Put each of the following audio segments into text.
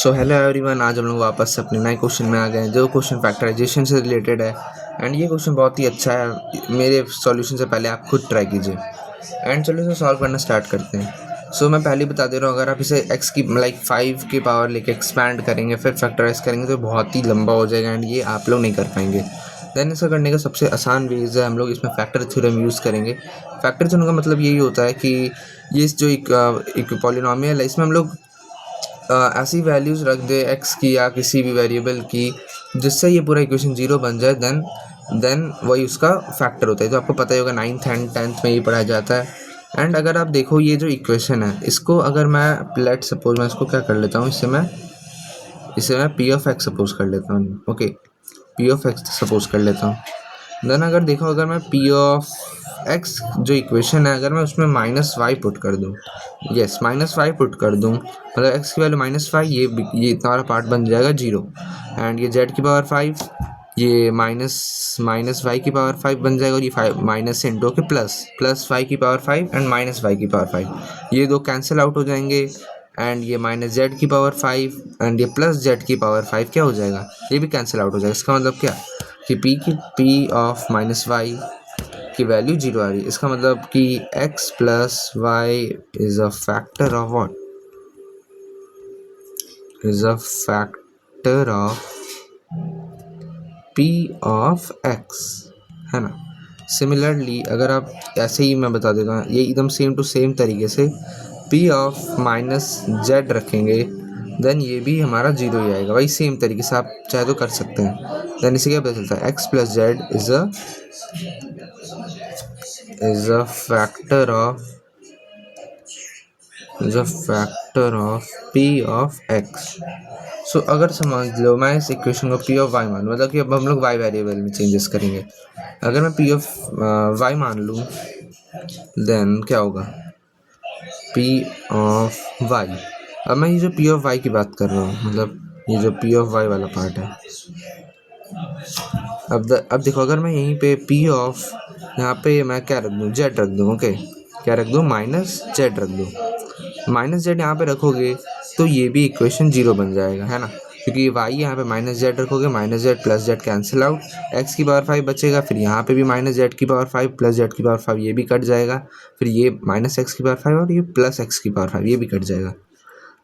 So hello everyone, आज हम लोग वापस से अपने नए क्वेश्चन में आ गए हैं जो क्वेश्चन फैक्टराइजेशन से रिलेटेड है। एंड ये क्वेश्चन बहुत ही अच्छा है। मेरे सॉल्यूशन से पहले आप खुद ट्राई कीजिए एंड चलो इसे सॉल्व करना स्टार्ट करते हैं। सो मैं पहले बता दे रहा हूँ, अगर आप इसे x की 5 की पावर लेके एक्सपैंड करेंगे फिर फैक्टराइज करेंगे तो बहुत ही लंबा हो जाएगा एंड ये आप लोग नहीं कर पाएंगे। देन इसका करने का सबसे आसान वेज है, हम लोग इसमें फैक्टर थ्योरम यूज़ करेंगे। फैक्टर थ्योरम का मतलब यही होता है कि ये जो एक पॉलिनोमियल है इसमें हम लोग ऐसी वैल्यूज़ रख दे x की या किसी भी वेरिएबल की जिससे ये पूरा इक्वेशन ज़ीरो बन जाए। देन वही उसका फैक्टर होता है। तो आपको पता ही होगा 9th एंड 10th में ये पढ़ाया जाता है। एंड अगर आप देखो ये जो इक्वेशन है इसको अगर मैं लेट सपोज मैं इसको क्या कर लेता हूँ, इसे मैं पी ऑफ एक्स सपोज कर लेता हूँ। Okay, P of x suppose कर लेता हूँ। देन अगर देखो, अगर मैं पी ऑफ एक्स जो इक्वेशन है अगर मैं उसमें -y पुट कर दूँ, यस -y पुट कर दूँ, मतलब x की वैल्यू -5, ये तुम्हारा पार्ट बन जाएगा 0। एंड ये z की पावर 5, ये माइनस वाई की पावर 5 बन जाएगा और ये 5 माइनस इंटू के प्लस वाई की पावर 5 एंड माइनस वाई की पावर 5, ये दो कैंसिल आउट हो जाएंगे। एंड ये माइनस जेड की पावर 5 एंड ये प्लस जेड की पावर 5 क्या हो जाएगा, ये भी कैंसिल आउट हो जाएगा। इसका मतलब क्या कि पी ऑफ -y की वैल्यू 0 आ रही है। इसका मतलब कि x plus Y is a factor of what, is a factor of p of x, है ना। सिमिलरली अगर आप ऐसे ही मैं बता देता हूँ, ये एकदम सेम टू सेम तरीके से p ऑफ -z रखेंगे देन ये भी हमारा 0 ही आएगा। वही सेम तरीके से आप चाहे तो कर सकते हैं। देन इसे क्या पता चलता है, x plus Z is a factor of p of x। सो अगर समझ लो मैं इस इक्वेशन को p ऑफ y मान, मतलब कि अब हम लोग y वेरिएबल में चेंजेस करेंगे। अगर मैं p ऑफ y मान लूँ देन क्या होगा, p ऑफ y। अब मैं ये जो p ऑफ y की बात कर रहा हूँ, मतलब ये जो p ऑफ y वाला पार्ट है। अब देखो, अगर मैं यहीं पे p ऑफ, यहाँ पे मैं क्या रख दूँ, z रख दूँ। ओके, क्या रख दूँ, -z रख दूँ। -z यहाँ पे रखोगे तो ये भी इक्वेशन 0 बन जाएगा, है ना, क्योंकि y यहाँ पे -z रखोगे, -z plus z cancel out, x की पावर 5 बचेगा, फिर यहाँ पे भी -z की पावर 5 प्लस z की पावर 5 ये भी कट जाएगा, फिर ये -x की पावर 5 और ये प्लस x की पावर 5 ये भी कट जाएगा।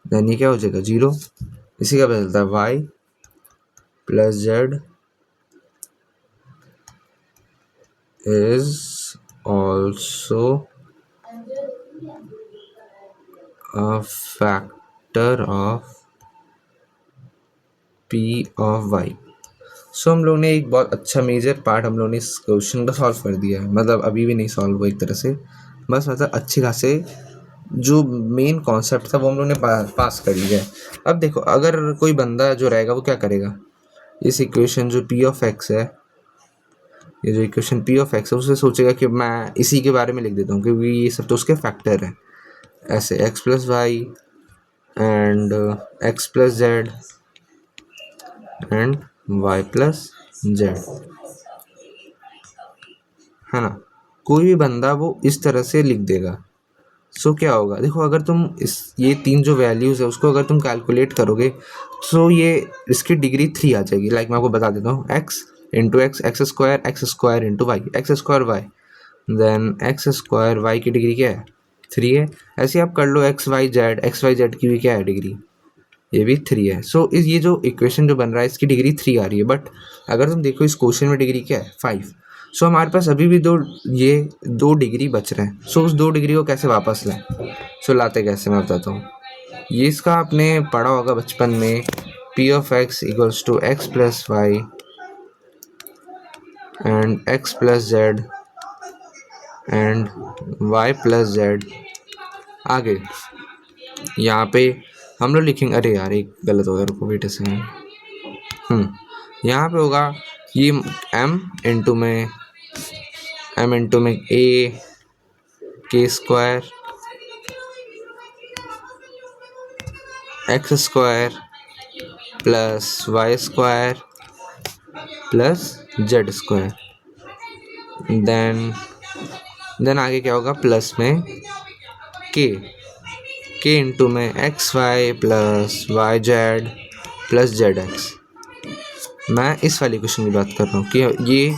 देन ये क्या हो जाएगा, 0। इसी का बदलता है y plus z is also a factor of p of y। सो हम लोग ने एक बहुत अच्छा मेजर पार्ट हम लोग ने इस क्वेश्चन का सॉल्व कर दिया है। मतलब अभी भी नहीं सॉल्व हुआ एक तरह से, बस मतलब अच्छे खासे जो मेन कॉन्सेप्ट था वो हम लोग ने पास कर लिया है। अब देखो, अगर कोई बंदा जो रहेगा वो क्या करेगा, इस इक्वेशन जो p ऑफ x है, ये जो इक्वेशन p ऑफ x है, उससे सोचेगा कि मैं इसी के बारे में लिख देता हूँ क्योंकि ये सब तो उसके फैक्टर है। ऐसे x plus Y and x plus Z and y plus Z, है ना। कोई भी बंदा वो इस तरह से लिख देगा। सो क्या होगा, देखो अगर तुम ये 3 जो वैल्यूज़ है उसको अगर तुम कैलकुलेट करोगे तो ये इसकी डिग्री 3 आ जाएगी। लाइक मैं आपको बता देता हूँ, x into X square into Y, X square Y, then X square Y की डिग्री क्या है, 3 है। ऐसे आप कर लो एक्स वाई जेड की भी क्या है डिग्री, ये भी 3 है। सो ये जो इक्वेशन जो बन रहा है इसकी डिग्री 3 आ रही है, बट अगर तुम देखो इस क्वेश्चन में डिग्री क्या है, 5। सो हमारे पास अभी भी दो डिग्री बच रहे हैं। सो उस 2 डिग्री को कैसे वापस लाएं, सो लाते कैसे मैं बताता हूँ। ये इसका आपने पढ़ा होगा बचपन में, p of x equals to X plus Y and X plus Z and y plus Z. आगे यहाँ पे हम लोग लिखेंगे, अरे यार एक गलत हो गया, रुको वेट अ सेकंड। यहाँ पे होगा ये m इंटू में a के square X square plus Y square plus Z square. Then आगे क्या होगा, प्लस में k के इंटू में x Y plus Y Z plus Z X. मैं इस वाली इक्वेशन की बात कर रहा हूँ कि ये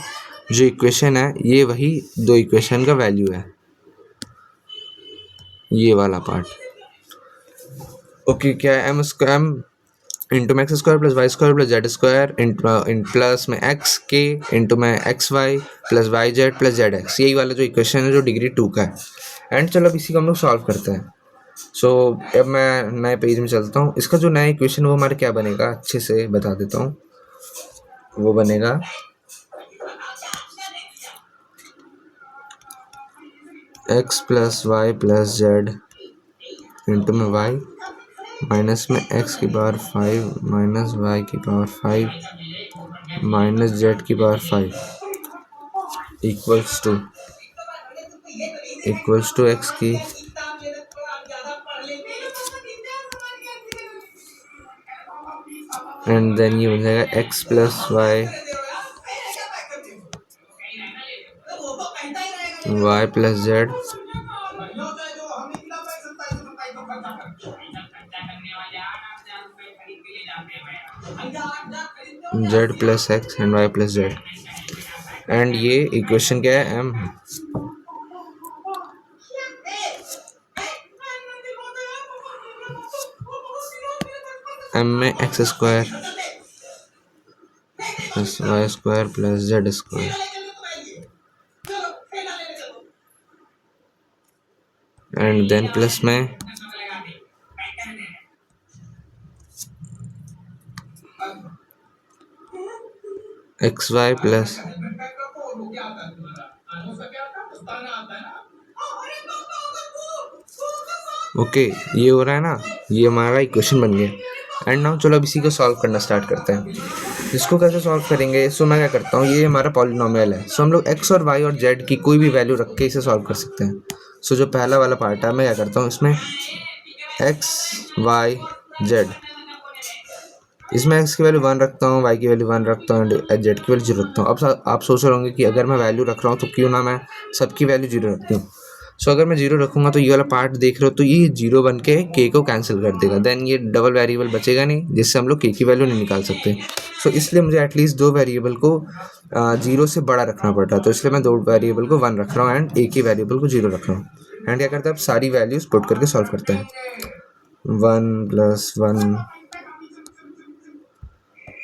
जो इक्वेशन है ये वही दो इक्वेशन का वैल्यू है, ये वाला पार्ट। ओके, क्या है एम इंटू में x square plus Y square plus Z square इन प्लस में एक्स के इंटू में x Y plus Y Z plus Z x, यही वाला जो इक्वेशन है जो डिग्री 2 का है। एंड चलो अब इसी को हम लोग सॉल्व करते हैं। सो अब मैं नए पेज में चलता हूँ। इसका जो नया इक्वेशन वो हमारा क्या बनेगा अच्छे से बता देता हूँ। वो बनेगा X plus Y plus Z into में वाई माइनस में एक्स की पावर 5 माइनस वाई की पावर 5 माइनस जेड की पावर 5 इक्वल्स टू एक्स की एंड देन ये बन जाएगा X plus Y Y plus Z Z plus X and Y plus Z. And ये इक्वेशन क्या है एम में x square plus Y square plus Z square and then plus में x Y plus okay, ये हो रहा है ना, ये हमारा इक्वेशन बन गया। एंड नाउ चलो अब इसी को सॉल्व करना स्टार्ट करते हैं। इसको कैसे सॉल्व करेंगे? सो मैं क्या करता हूँ, ये हमारा पॉलिनोमियल है। सो हम लोग एक्स और वाई और जेड की कोई भी वैल्यू रख के इसे सॉल्व कर सकते हैं। सो जो पहला वाला पार्ट है मैं क्या करता हूँ, इसमें एक्स वाई जेड, इसमें एक्स की वैल्यू 1 रखता हूँ, वाई की वैल्यू 1 रखता हूँ एंड जेड की वैल्यू 0 रखता हूँ। अब आप सोच रहे होंगे कि अगर मैं वैल्यू रख रहा हूँ तो क्यों ना मैं सबकी वैल्यू 0 रख दूँ। सो अगर मैं 0 रखूँगा तो ये वाला पार्ट देख रहे हो तो ये 0 बन के के को कैंसिल कर देगा। देन ये डबल वेरिएबल बचेगा नहीं जिससे हम लोग के की वैल्यू नहीं निकाल सकते। सो इसलिए मुझे एटलीस्ट 2 वेरिएबल को 0 से बड़ा रखना पड़ता है। तो इसलिए मैं 2 वेरिएबल को 1 रख रहा हूँ एंड एक ही वेरिएबल को 0 रख रहा हूँ। एंड क्या करते हैं, अब सारी वैल्यूज पुट करके सॉल्व करते हैं। 1 + 1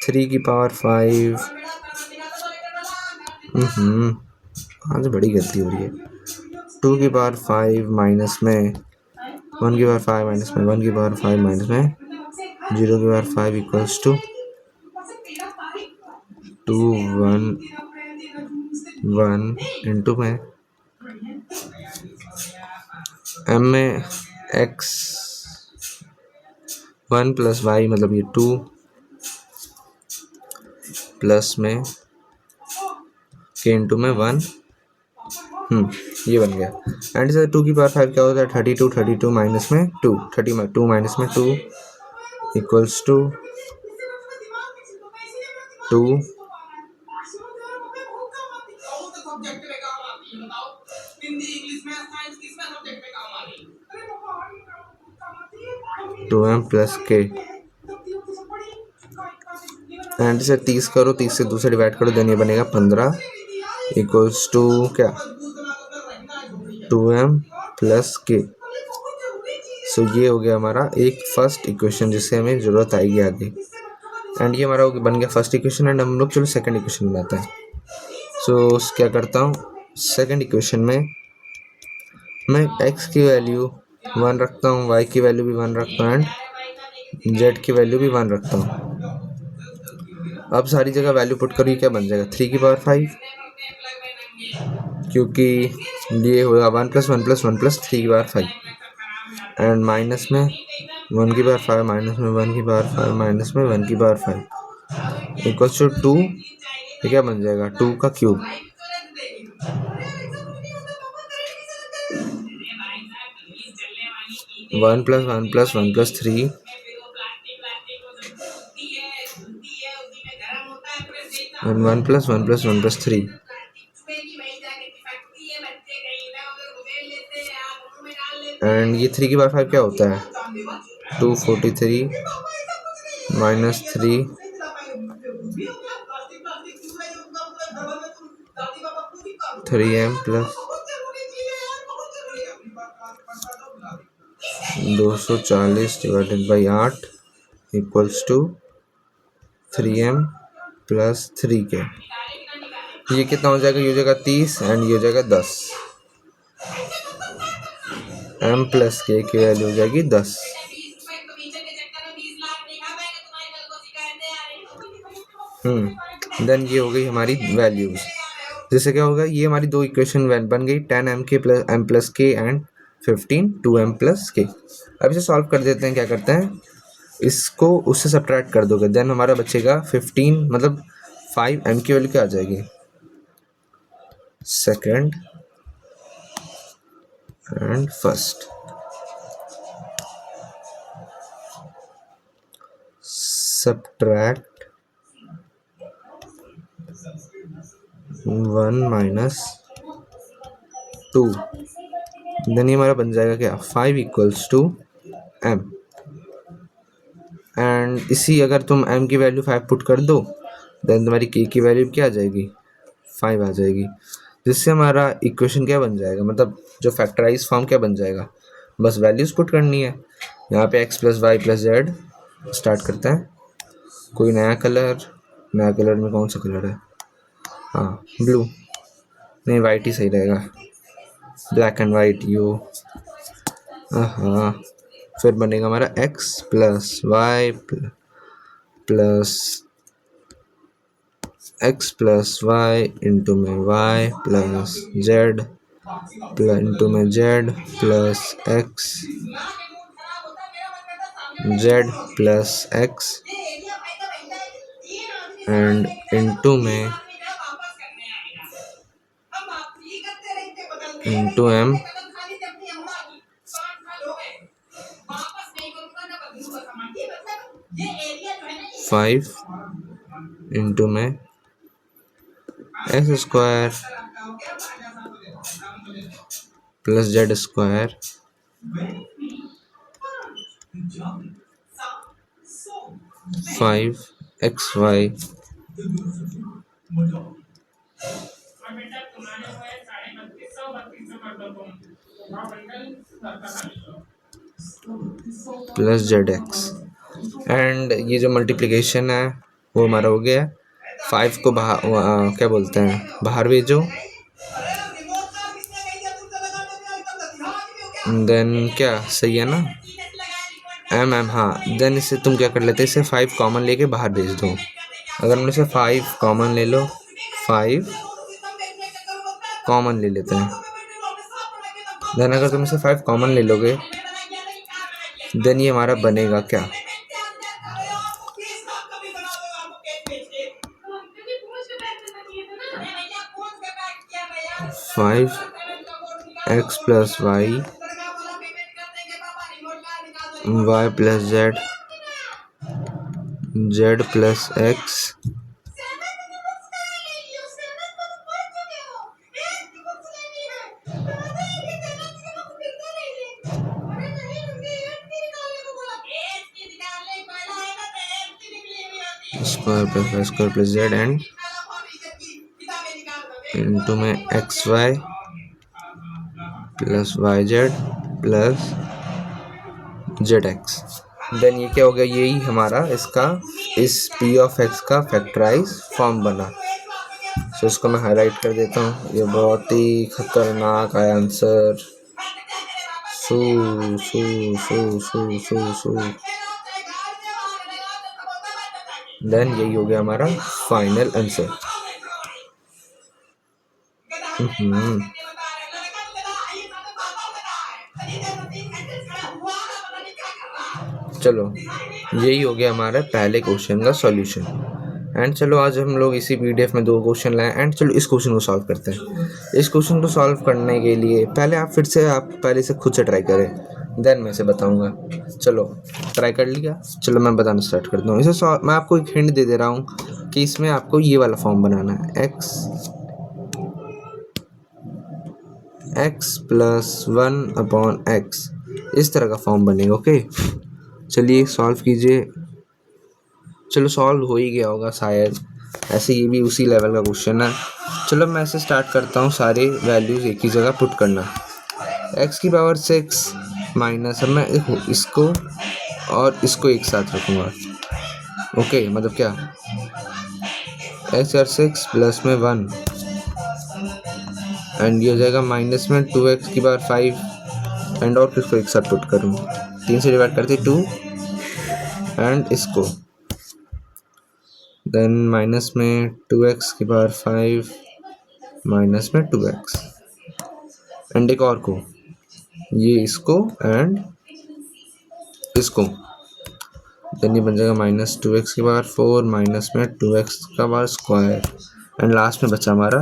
3 की पावर 5 आज बड़ी गलती हो रही है। 2 की पावर 5 माइनस में 1 की पावर 5 माइनस में 1 की पावर 5 माइनस में 0 की पावर 5 इक्वल्स टू 2 1 1 इंटू में एम में एक्स 1 प्लस वाई मतलब ये 2 प्लस में के इंटू में 1 ये बन गया। एंड से 2 की पावर 5 क्या होता है 32 माइनस में 2 माइनस में 2 इक्वल्स टू 2 2m प्लस के एंड से 30 करो, 30 से 2 से डिवाइड करो, देन ये बनेगा 15 इक्वल्स टू क्या 2m प्लस के। सो ये हो गया हमारा एक फर्स्ट इक्वेशन जिससे हमें ज़रूरत आएगी आगे। एंड ये हमारा बन गया फर्स्ट इक्वेशन। एंड हम लोग चलो सेकंड इक्वेशन बनाते हैं। सो क्या करता हूँ, सेकंड इक्वेशन में मैं x की वैल्यू 1 रखता हूँ, y की वैल्यू भी 1 रखता हूँ एंड z की वैल्यू भी 1 रखता हूँ। अब सारी जगह वैल्यू पुट करो, क्या बन जाएगा 3 की पावर 5, क्योंकि ये होगा 1 + 1 + 1 + 3 की पावर 5 एंड माइनस में 1 की पावर 5 माइनस में 1 की पावर 5 माइनस में 1 की पावर 5 इक्वल्स टू 2। ये क्या बन जाएगा 2 का cube. One plus 1 + 1 + 3 and 1 + 1 + 1 + 3 and ये 3 की पावर 5 क्या होता है, 243 minus 3 3m plus 240 divided by 8 equals to 3m plus 3k। ये कितना हो जाएगा, ये हो जाएगा 30 एंड ये हो जाएगा 10। m प्लस k की वैल्यू हो जाएगी 10। देन ये हो गई हमारी वैल्यूज। जैसे क्या होगा, ये हमारी दो इक्वेशन बन गई 10m plus m plus k and 15 2m plus k। अब इसे सॉल्व कर देते हैं। क्या करते हैं, इसको उससे सब्ट्रैक्ट कर दोगे, देन हमारा बचेगा 15, मतलब 5m की वैल्यू क्या आ जाएगी, second and first. Subtract 1 minus 2, then ये हमारा बन जाएगा क्या, 5 इक्वल्स टू m। एंड इसी अगर तुम m की वैल्यू 5 पुट कर दो, देन तुम्हारी k की वैल्यू क्या आ जाएगी, 5 आ जाएगी। जिससे हमारा इक्वेशन क्या बन जाएगा, मतलब जो फैक्टराइज फॉर्म क्या बन जाएगा, बस वैल्यूज पुट करनी है। यहाँ पे x plus Y plus Z. Start करते हैं, कोई नया कलर में कौन सा कलर है, हाँ ब्लू, नहीं वाइट ही सही रहेगा, ब्लैक एंड वाइट यो। हाँ, फिर बनेगा हमारा x प्लस वाई इंटू में y प्लस जेड इंटू में Z plus x Z plus x and into में इंटू m 5 इंटू में x square plus Z square five X Y plus Z X. And ये जो multiplication है वो हमारा हो गया। 5 को बाहर क्या बोलते हैं, बाहर भेजो, देन क्या सही है ना, एम हाँ। देन इसे तुम क्या कर लेते, इसे 5 कॉमन लेके बाहर भेज दो। अगर हम इसे 5 कॉमन ले लो, 5 कॉमन ले लेते हैं, देन अगर तुम इसे 5 कॉमन ले लोगे, देन ये हमारा बनेगा क्या, 5x plus Y plus z plus x square plus Y square plus Z and into में x Y plus Y Z plus Z x. Then ये क्या हो गया, यही हमारा इस p ऑफ x का फैक्टराइज फॉर्म बना। सो इसको मैं हाईलाइट कर देता हूँ, ये बहुत ही खतरनाक है आंसर। सू सू सू सू सू सू देन यही हो गया हमारा फाइनल आंसर। चलो यही हो गया हमारा पहले क्वेश्चन का सॉल्यूशन। एंड चलो आज हम लोग इसी पीडीएफ में 2 क्वेश्चन लाए। एंड चलो इस क्वेश्चन को सॉल्व करते हैं। इस क्वेश्चन को सॉल्व करने के लिए पहले आप पहले से खुद से ट्राई करें, देन मैं इसे बताऊंगा। चलो ट्राई कर लिया, चलो मैं बताना स्टार्ट करता हूँ। इसे मैं आपको एक हिंट दे रहा हूँ कि इसमें आपको ये वाला फॉर्म बनाना है, एक्स प्लस 1/x, इस तरह का फॉर्म बनेगा। ओके, चलिए सॉल्व कीजिए। चलो सॉल्व हो ही गया होगा शायद, ऐसे ये भी उसी लेवल का क्वेश्चन है। चलो मैं ऐसे स्टार्ट करता हूँ, सारे वैल्यूज़ एक ही जगह पुट करना। x की पावर 6 माइनस, अब मैं इसको और इसको एक साथ रखूँगा। ओके, मतलब क्या, x और 6 प्लस में 1 एंड ये हो जाएगा माइनस में 2x की पावर 5 एंड और किसको एक साथ पुट करूँ, 3 से डिवाइड करते 2 एंड इसको, देन माइनस में 2x की पावर 5 माइनस में 2x एंड एक और को, ये इसको एंड इसको, देन ये बन जाएगा माइनस 2x की पावर 4 माइनस में 2x का पावर स्क्वायर एंड लास्ट में बचा हमारा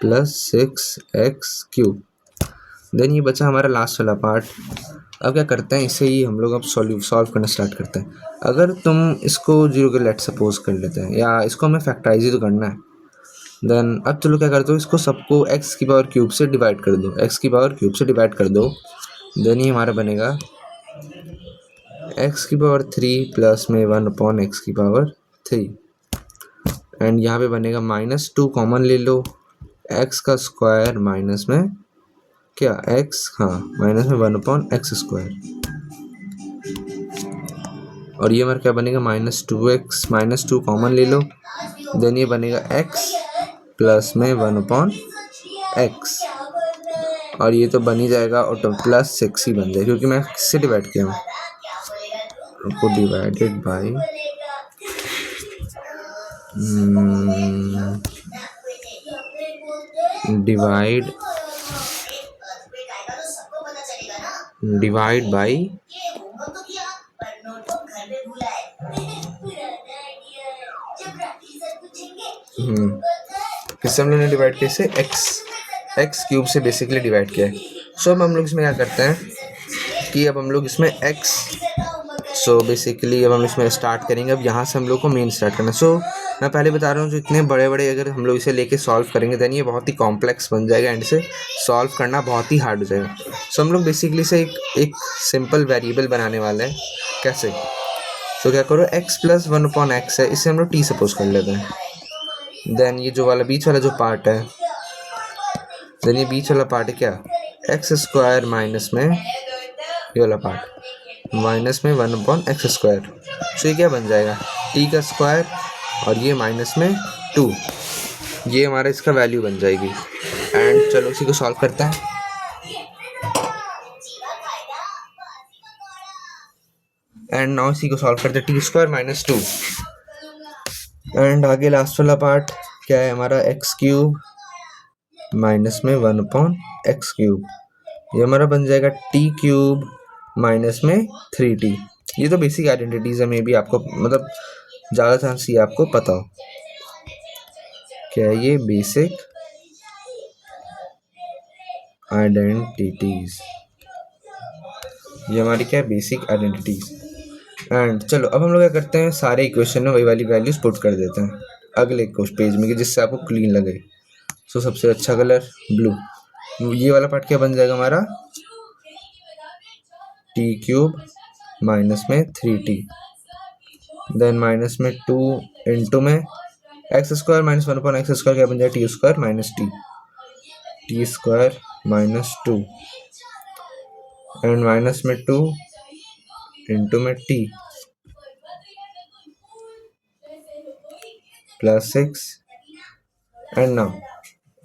प्लस 6x³। देन ये बचा हमारा लास्ट वाला पार्ट। अब क्या करते हैं, इसे ही हम लोग अब सॉल्व करना स्टार्ट करते हैं। अगर तुम इसको 0 के लेट सपोज कर लेते हैं, या इसको हमें फैक्टराइज ही तो करना है, देन अब चलो क्या करते हो, इसको सबको x की पावर क्यूब से डिवाइड कर दो, x की पावर क्यूब से डिवाइड कर दो। देन ये हमारा बनेगा x की पावर 3 प्लस में 1/x की पावर 3 एंड यहाँ पे बनेगा -2 कॉमन ले लो, x का स्क्वायर माइनस में क्या x, हाँ माइनस में 1/x², और ये हमारा क्या बनेगा -2x, -2 कॉमन ले लो, देन ये बनेगा x प्लस में 1/x, और ये तो बन ही जाएगा और तो प्लस 6 ही बन जाएगा क्योंकि मैं किससे डिवाइड किया हूँ, को डिवाइडेड बाई डिवाइड बाई किससे हम लोगों ने डिवाइड किया, इसे x³ से बेसिकली डिवाइड किया है। सो अब हम लोग इसमें क्या करते हैं कि अब हम लोग इसमें बेसिकली अब हम इसमें स्टार्ट करेंगे। अब यहाँ से हम लोग को मेन स्टार्ट करना है। मैं पहले बता रहा हूँ, जो इतने बड़े बड़े अगर हम लोग इसे लेके सॉल्व करेंगे देन ये बहुत ही कॉम्प्लेक्स बन जाएगा एंड इसे सॉल्व करना बहुत ही हार्ड हो जाएगा। हम लोग बेसिकली इसे एक सिंपल वेरिएबल बनाने वाले हैं। कैसे, क्या करो, x प्लस 1/x है, इसे हम लोग t सपोज कर लेते हैं। देन ये जो वाला बीच वाला जो पार्ट है, देन ये बीच वाला पार्ट है क्या, x² माइनस में ये वाला पार्ट माइनस में 1/x²। ये क्या बन जाएगा, t का स्क्वायर और ये माइनस में 2, ये हमारा इसका वैल्यू बन जाएगी। एंड चलो इसी को सॉल्व करते हैं। एंड नाउ इसी को सॉल्व करते हैं, t² - 2 एंड आगे लास्ट वाला पार्ट क्या है हमारा, x³ माइनस में 1/x³, ये हमारा बन जाएगा t³ माइनस में 3t। ये तो बेसिक आइडेंटिटीज है, मे बी आपको मतलब ज़्यादा चांस ये आपको पता हो। क्या है ये, बेसिक आइडेंटिटीज, ये हमारी क्या है, बेसिक आइडेंटिटीज। एंड चलो अब हम लोग क्या करते हैं, सारे इक्वेशन में वही वाली वैल्यूज पुट कर देते हैं अगले पेज में, कि जिससे आपको क्लीन लगे। सबसे अच्छा कलर ब्लू, ये वाला पार्ट क्या बन जाएगा हमारा, t³ माइनस में 3t, देन माइनस में 2 इंटू में x² माइनस 1/x² क्या बन जाएगा, t² minus t, t² minus 2 and minus में 2 इंटू में t plus 6 and now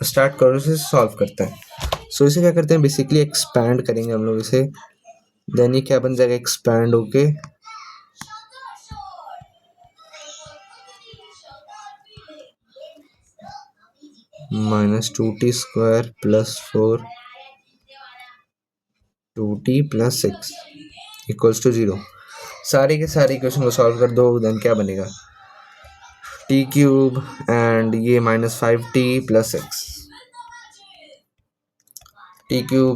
start करो, इसे सॉल्व करते हैं। इसे क्या करते हैं, बेसिकली एक्सपैंड करेंगे हम लोग इसे, देन ये क्या बन जाएगा, एक्सपैंड होके -2t² plus 4 2t plus 6 equals to 0। सारे के सारे इक्वेशन को सॉल्व कर दो, देन क्या बनेगा, t³ एंड ये -5t plus 6, t³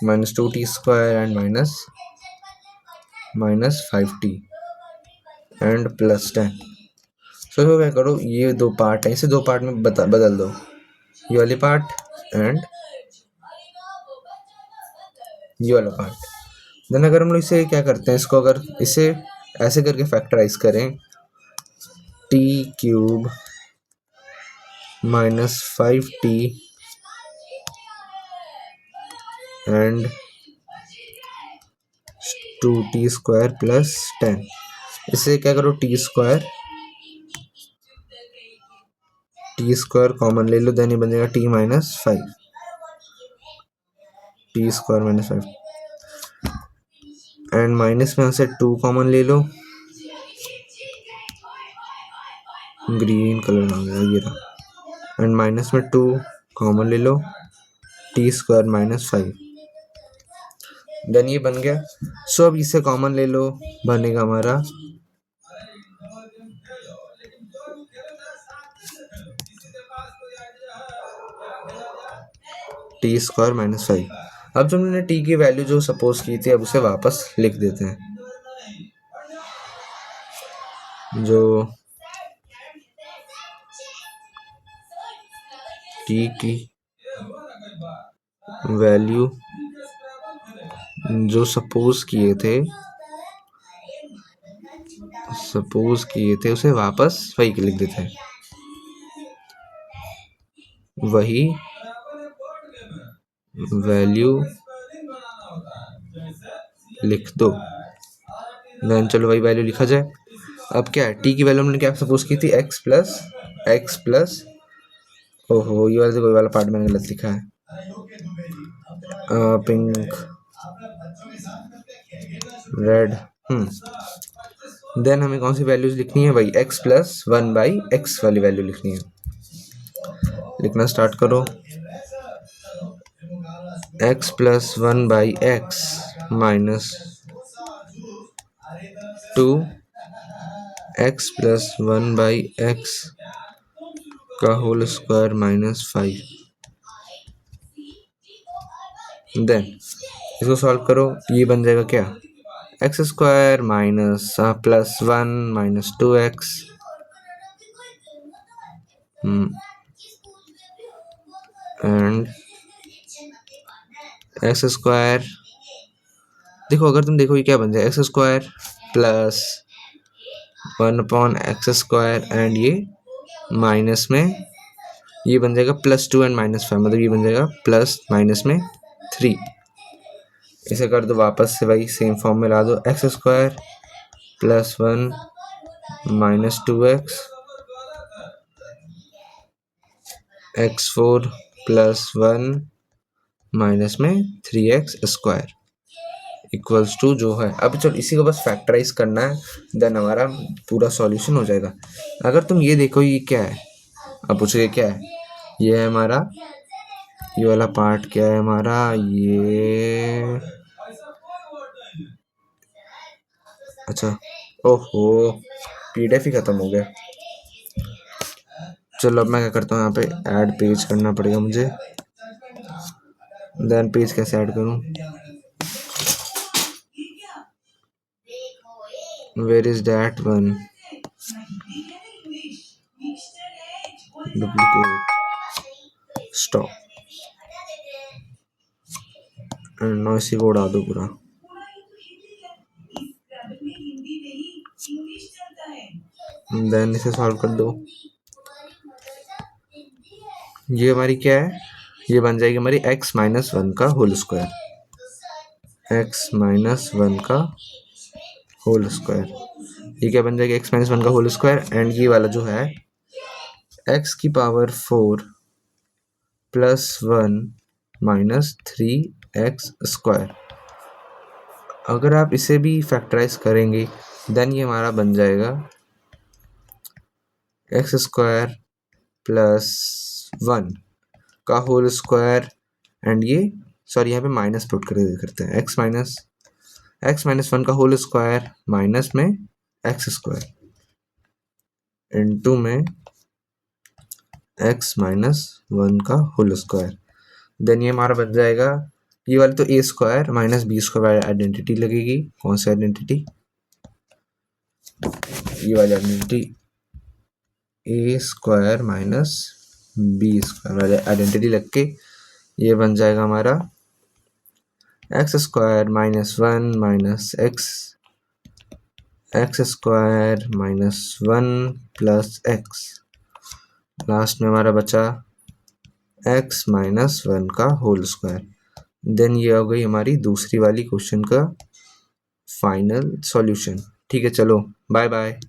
-2t² and -5t and plus 10। क्या करो, ये दो पार्ट है, इसे दो पार्ट में बदल दो, ये वाली पार्ट एंड ये वाला पार्ट। देन अगर हम लोग इसे क्या करते हैं, इसको अगर इसे ऐसे करके फैक्टराइज करें, T cube minus 5t and 2t square plus 10। इसे क्या करो, टी स्क्वायर कॉमन ले लो, देन ये बन जाएगा T minus 5, T square minus 5 and minus में यहाँ से 2 कॉमन ले लो, ग्रीन कलर आ गया ये रहा, एंड माइनस में 2 कॉमन ले लो, टी स्क्वायर माइनस 5, देन ये बन गया। सो अब इसे कॉमन ले लो, बनेगा हमारा टी स्क्वायर माइनस 5। अब जो हमने टी की वैल्यू जो सपोज की थी, अब उसे वापस लिख देते हैं। जो टी की वैल्यू जो सपोज किए थे उसे वापस वही लिख देते हैं, वही वैल्यू लिख दो। देन चलो वही वैल्यू लिखा जाए। अब क्या है, टी की वैल्यू हमने क्या सपोज की थी, x प्लस ओहो ये वाला कोई वाला पार्ट मैंने गलत लिखा है, पिंक रेड। देन हमें कौन सी वैल्यूज लिखनी है भाई, x प्लस 1/x वाली वैल्यू लिखनी है। लिखना स्टार्ट करो, x plus 1/x minus 2 x plus 1/x का होल स्क्वायर माइनस 5। देन इसको सॉल्व करो, ये बन जाएगा क्या, x square minus plus 1 minus 2x and x square. देखो अगर तुम देखो ये क्या बन जाए, x square plus 1/x² and ये माइनस में ये बन जाएगा +2 एंड -5, मतलब ये बन जाएगा प्लस माइनस में 3। इसे कर दो वापस से वही सेम फॉर्म में ला दो, x² plus 1 minus 2x x4 plus 1 minus में 3x² इक्वल्स टू जो है। अब चलो इसी को बस फैक्टराइज करना है, देन हमारा पूरा सॉल्यूशन हो जाएगा। अगर तुम ये देखो ये क्या है, अब पूछोगे क्या है, ये है हमारा ये वाला पार्ट क्या है हमारा, ये अच्छा ओहो PDF ही खत्म हो गया। चलो अब मैं क्या करता हूँ, यहाँ पे ऐड पेज करना पड़ेगा मुझे। देन पेज कैसे ऐड करूँ, where is that one, duplicate stop and no, इसी को उड़ा दो पूरा। देन इसे सॉल्व कर दो, ये हमारी क्या है, ये बन जाएगी हमारी x माइनस 1 का होल स्क्वायर, x माइनस 1 का होल स्क्वायर। ये क्या बन जाएगा, x माइनस 1 का होल स्क्वायर एंड ये वाला जो है x की पावर 4 प्लस 1 माइनस 3x²। अगर आप इसे भी फैक्टराइज करेंगे देन ये हमारा बन जाएगा x² प्लस 1 का होल स्क्वायर एंड ये सॉरी यहाँ पे माइनस पुट करते हैं, x माइनस 1 का होल स्क्वायर माइनस में x² इनटू में x माइनस 1 का होल स्क्वायर। देन ये हमारा बन जाएगा, ये वाली तो a² माइनस b² आइडेंटिटी लगेगी, कौन सी आइडेंटिटी, ये वाली identity a² minus B square वाले आइडेंटिटी लग के ये बन जाएगा हमारा X square minus one minus X square minus one plus X, last में हमारा बचा एक्स माइनस वन का होल स्क्वायर। देन ये हो गई हमारी दूसरी वाली क्वेश्चन का फाइनल सॉल्यूशन। ठीक है, चलो बाय बाय।